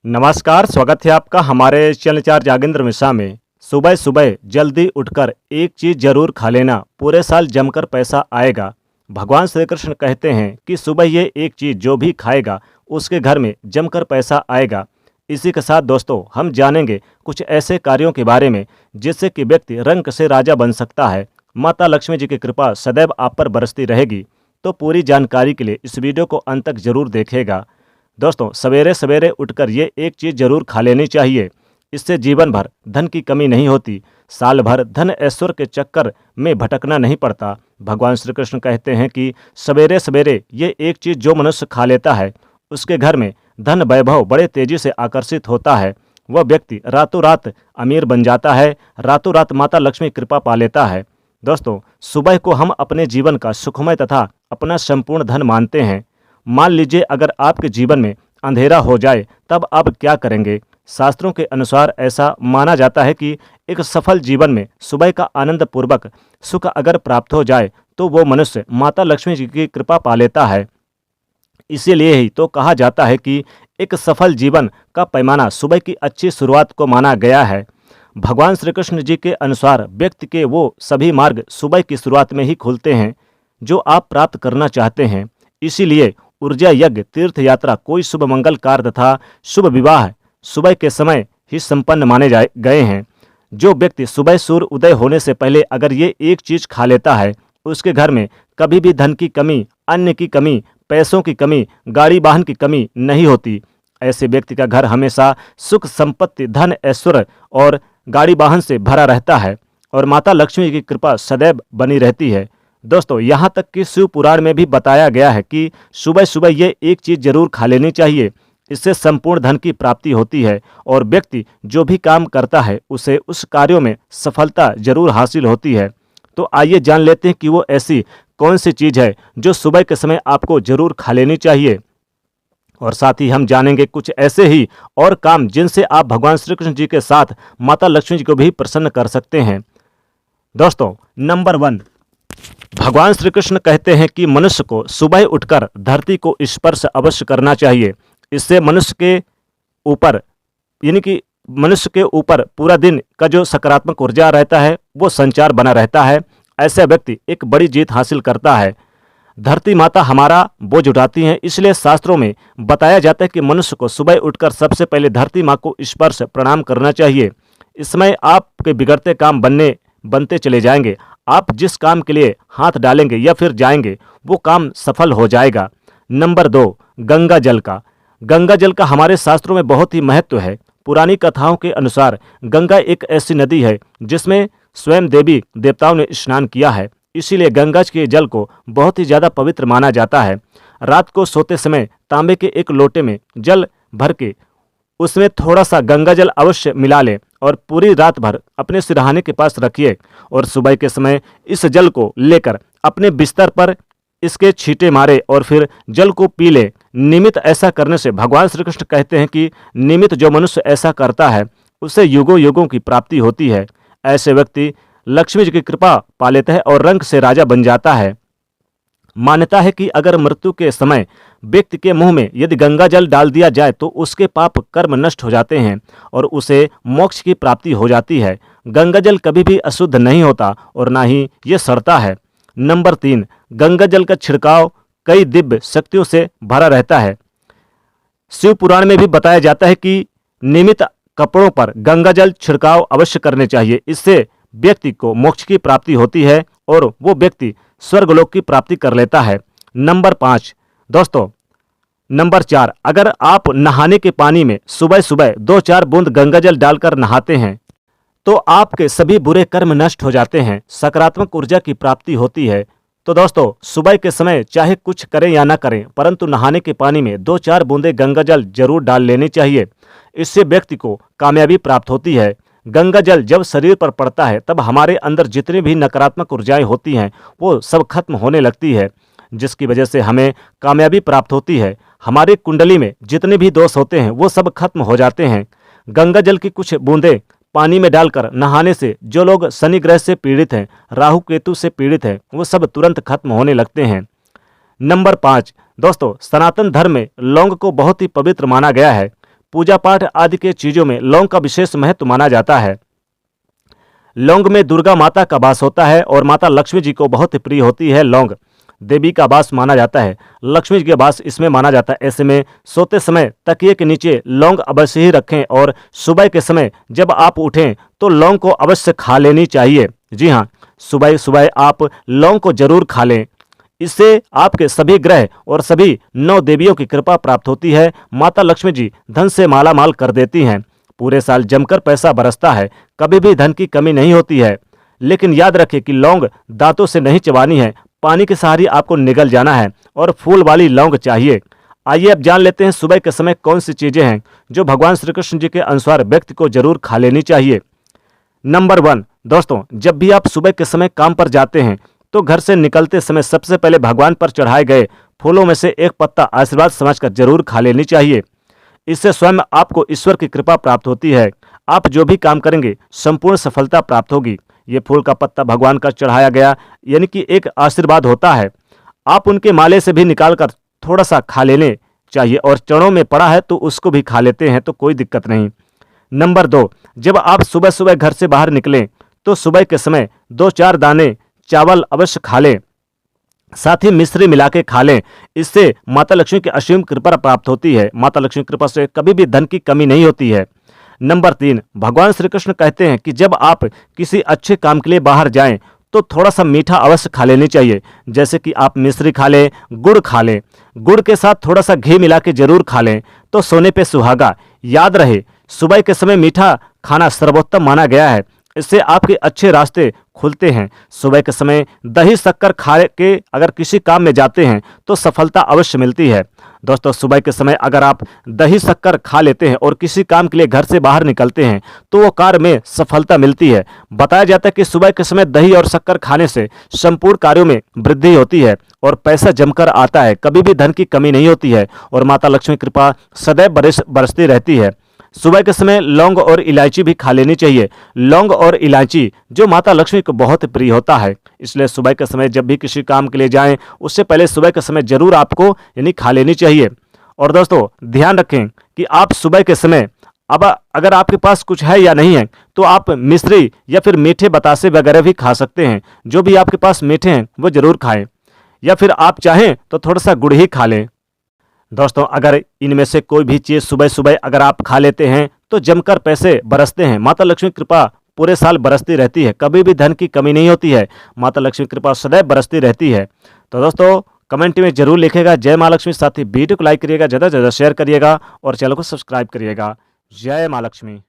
नमस्कार, स्वागत है आपका हमारे चैनल चार जागेंद्र मिश्रा में। सुबह सुबह जल्दी उठकर एक चीज़ जरूर खा लेना, पूरे साल जमकर पैसा आएगा। भगवान श्री कृष्ण कहते हैं कि सुबह ये एक चीज़ जो भी खाएगा उसके घर में जमकर पैसा आएगा। इसी के साथ दोस्तों हम जानेंगे कुछ ऐसे कार्यों के बारे में जिससे कि व्यक्ति रंक से राजा बन सकता है। माता लक्ष्मी जी की कृपा सदैव आप पर बरसती रहेगी। तो पूरी जानकारी के लिए इस वीडियो को अंत तक जरूर देखेगा। दोस्तों सवेरे सवेरे उठकर ये एक चीज़ जरूर खा लेनी चाहिए। इससे जीवन भर धन की कमी नहीं होती, साल भर धन ऐश्वर्य के चक्कर में भटकना नहीं पड़ता। भगवान श्री कृष्ण कहते हैं कि सवेरे सवेरे ये एक चीज़ जो मनुष्य खा लेता है उसके घर में धन वैभव बड़े तेजी से आकर्षित होता है। वह व्यक्ति रातों रात अमीर बन जाता है, रातों रात माता लक्ष्मी कृपा पा लेता है। दोस्तों सुबह को हम अपने जीवन का सुखमय तथा अपना संपूर्ण धन मानते हैं। मान लीजिए अगर आपके जीवन में अंधेरा हो जाए तब आप क्या करेंगे। शास्त्रों के अनुसार ऐसा माना जाता है कि एक सफल जीवन में सुबह का आनंद पूर्वक सुख अगर प्राप्त हो जाए तो वो मनुष्य माता लक्ष्मी जी की कृपा पा लेता है। इसीलिए ही तो कहा जाता है कि एक सफल जीवन का पैमाना सुबह की अच्छी शुरुआत को माना गया है। भगवान श्री कृष्ण जी के अनुसार व्यक्ति के वो सभी मार्ग सुबह की शुरुआत में ही खुलते हैं जो आप प्राप्त करना चाहते हैं। इसीलिए ऊर्जा यज्ञ, तीर्थ यात्रा, कोई शुभ मंगल कार्य तथा शुभ विवाह सुबह के समय ही संपन्न माने गए हैं। जो व्यक्ति सुबह सूर्य उदय होने से पहले अगर ये एक चीज खा लेता है उसके घर में कभी भी धन की कमी, अन्न की कमी, पैसों की कमी, गाड़ी वाहन की कमी नहीं होती। ऐसे व्यक्ति का घर हमेशा सुख संपत्ति, धन ऐश्वर्य और गाड़ी वाहन से भरा रहता है और माता लक्ष्मी की कृपा सदैव बनी रहती है। दोस्तों यहाँ तक कि शिव पुराण में भी बताया गया है कि सुबह सुबह ये एक चीज़ जरूर खा लेनी चाहिए। इससे संपूर्ण धन की प्राप्ति होती है और व्यक्ति जो भी काम करता है उसे उस कार्यों में सफलता जरूर हासिल होती है। तो आइए जान लेते हैं कि वो ऐसी कौन सी चीज़ है जो सुबह के समय आपको जरूर खा लेनी चाहिए। और साथ ही हम जानेंगे कुछ ऐसे ही और काम जिनसे आप भगवान श्री कृष्ण जी के साथ माता लक्ष्मी जी को भी प्रसन्न कर सकते हैं। दोस्तों नंबर 1, भगवान श्री कृष्ण कहते हैं कि मनुष्य को सुबह उठकर धरती को स्पर्श अवश्य करना चाहिए। इससे मनुष्य के ऊपर यानी कि मनुष्य के ऊपर पूरा दिन का जो सकारात्मक ऊर्जा रहता है वो संचार बना रहता है। ऐसा व्यक्ति एक बड़ी जीत हासिल करता है। धरती माता हमारा बोझ उठाती हैं, इसलिए शास्त्रों में बताया जाता है कि मनुष्य को सुबह उठकर सबसे पहले धरती माँ को स्पर्श प्रणाम करना चाहिए। इसमें आपके बिगड़ते काम बनते चले जाएंगे। आप जिस काम के लिए हाथ डालेंगे या फिर जाएंगे वो काम सफल हो जाएगा। नंबर 2, गंगा जल का। गंगा जल का हमारे शास्त्रों में बहुत ही महत्व है। पुरानी कथाओं के अनुसार गंगा एक ऐसी नदी है जिसमें स्वयं देवी देवताओं ने स्नान किया है। इसीलिए गंगा के जल को बहुत ही ज़्यादा पवित्र माना जाता है। रात को सोते समय तांबे के एक लोटे में जल भर के उसमें थोड़ा सा गंगा जल अवश्य मिला लें और पूरी रात भर अपने सिरहाने के पास रखिए और सुबह के समय इस जल को लेकर अपने बिस्तर पर इसके छींटे मारे और फिर जल को पी ले। नियमित ऐसा करने से भगवान श्री कृष्ण कहते हैं कि नियमित जो मनुष्य ऐसा करता है उसे युगों युगों की प्राप्ति होती है। ऐसे व्यक्ति लक्ष्मी जी की कृपा पा लेता है और रंक से राजा बन जाता है। मान्यता है कि अगर मृत्यु के समय व्यक्ति के मुंह में यदि गंगा जल डाल दिया जाए तो उसके पाप कर्म नष्ट हो जाते हैं और उसे मोक्ष की प्राप्ति हो जाती है। गंगा जल कभी भी अशुद्ध नहीं होता और ना ही ये सड़ता है। नंबर 3, गंगा जल का छिड़काव कई दिव्य शक्तियों से भरा रहता है। शिव पुराण में भी बताया जाता है कि नियमित कपड़ों पर गंगा जल छिड़काव अवश्य करने चाहिए। इससे व्यक्ति को मोक्ष की प्राप्ति होती है और वो व्यक्ति स्वर्गलोक की प्राप्ति कर लेता है। नंबर 5 दोस्तों, नंबर 4, अगर आप नहाने के पानी में सुबह सुबह 2-4 बूंद गंगा जल डालकर नहाते हैं तो आपके सभी बुरे कर्म नष्ट हो जाते हैं, सकारात्मक ऊर्जा की प्राप्ति होती है। तो दोस्तों सुबह के समय चाहे कुछ करें या ना करें परंतु नहाने के पानी में 2-4 बूंदे गंगा जल जरूर डाल लेनी चाहिए। इससे व्यक्ति को कामयाबी प्राप्त होती है। गंगा जल जब शरीर पर पड़ता है तब हमारे अंदर जितनी भी नकारात्मक ऊर्जाएं होती हैं वो सब खत्म होने लगती है, जिसकी वजह से हमें कामयाबी प्राप्त होती है। हमारी कुंडली में जितने भी दोष होते हैं वो सब खत्म हो जाते हैं। गंगा जल की कुछ बूंदें पानी में डालकर नहाने से जो लोग शनि ग्रह से पीड़ित हैं, राहु केतु से पीड़ित हैं, वो सब तुरंत खत्म होने लगते हैं। नंबर 5 दोस्तों, सनातन धर्म में लौंग को बहुत ही पवित्र माना गया है। पूजा पाठ आदि के चीज़ों में लौंग का विशेष महत्व माना जाता है। लौंग में दुर्गा माता का वास होता है और माता लक्ष्मी जी को बहुत प्रिय होती है। लौंग देवी का वास माना जाता है, लक्ष्मी जी के वास इसमें माना जाता है। ऐसे में सोते समय तकिए के नीचे लौंग अवश्य ही रखें और सुबह के समय जब आप उठें तो लौंग को अवश्य खा लेनी चाहिए। जी हाँ, सुबह सुबह आप लौंग को जरूर खा लें। इससे आपके सभी ग्रह और सभी 9 देवियों की कृपा प्राप्त होती है। माता लक्ष्मी जी धन से माला माल कर देती हैं। पूरे साल जमकर पैसा बरसता है, कभी भी धन की कमी नहीं होती है। लेकिन याद रखें कि लौंग दांतों से नहीं चबानी है, पानी के सहारे आपको निगल जाना है और फूल वाली लौंग चाहिए। आइए अब जान लेते हैं सुबह के समय कौन सी चीजें हैं जो भगवान श्री कृष्ण जी के अनुसार व्यक्ति को जरूर खा लेनी चाहिए। नंबर 1 दोस्तों, जब भी आप सुबह के समय काम पर जाते हैं तो घर से निकलते समय सबसे पहले भगवान पर चढ़ाए गए फूलों में से एक पत्ता आशीर्वाद समझकर जरूर खा लेनी चाहिए। इससे स्वयं आपको ईश्वर की कृपा प्राप्त होती है। आप जो भी काम करेंगे संपूर्ण सफलता प्राप्त होगी। ये फूल का पत्ता भगवान का चढ़ाया गया यानी कि एक आशीर्वाद होता है। आप उनके माले से भी निकालकर थोड़ा सा खा लेने चाहिए और चरणों में पड़ा है तो उसको भी खा लेते हैं तो कोई दिक्कत नहीं। नंबर 2, जब आप सुबह सुबह घर से बाहर निकलें तो सुबह के समय 2-4 दाने चावल अवश्य खा लें, साथ ही मिश्री मिला के खा लें। इससे माता लक्ष्मी की असीम कृपा प्राप्त होती है। माता लक्ष्मी की कृपा से कभी भी धन की कमी नहीं होती है। नंबर 3, भगवान श्री कृष्ण कहते हैं कि जब आप किसी अच्छे काम के लिए बाहर जाएं तो थोड़ा सा मीठा अवश्य खा लेनी चाहिए। जैसे कि आप मिश्री खा लें, गुड़ खा लें, गुड़ के साथ थोड़ा सा घी मिला के जरूर खा लें तो सोने पे सुहागा। याद रहे सुबह के समय मीठा खाना सर्वोत्तम माना गया है, इससे आपके अच्छे रास्ते खुलते हैं। सुबह के समय दही शक्कर खा के अगर किसी काम में जाते हैं तो सफलता अवश्य मिलती है। दोस्तों, सुबह के समय अगर आप दही शक्कर खा लेते हैं और किसी काम के लिए घर से बाहर निकलते हैं तो वो कार्य में सफलता मिलती है। बताया जाता है कि सुबह के समय दही और शक्कर खाने से संपूर्ण कार्यों में वृद्धि होती है और पैसा जमकर आता है, कभी भी धन की कमी नहीं होती है और माता लक्ष्मी की कृपा सदैव बरसती रहती है। सुबह के समय लौंग और इलायची भी खा लेनी चाहिए। लौंग और इलायची जो माता लक्ष्मी को बहुत प्रिय होता है, इसलिए सुबह के समय जब भी किसी काम के लिए जाएं उससे पहले सुबह के समय जरूर आपको यानी खा लेनी चाहिए। और दोस्तों ध्यान रखें कि आप सुबह के समय अब अगर आपके पास कुछ है या नहीं है तो आप मिश्री या फिर मीठे बतासे वगैरह भी खा सकते हैं। जो भी आपके पास मीठे हैं वो जरूर खाएं, या फिर आप चाहें तो थोड़ा सा गुड़ ही खा लें। दोस्तों, अगर इनमें से कोई भी चीज़ सुबह सुबह अगर आप खा लेते हैं तो जमकर पैसे बरसते हैं। माता लक्ष्मी की कृपा पूरे साल बरसती रहती है, कभी भी धन की कमी नहीं होती है। माता लक्ष्मी की कृपा सदैव बरसती रहती है। तो दोस्तों कमेंट में जरूर लिखेगा जय माँ लक्ष्मी। साथ ही वीडियो को लाइक करिएगा, ज़्यादा से ज़्यादा शेयर करिएगा और चैनल को सब्सक्राइब करिएगा। जय माँ लक्ष्मी।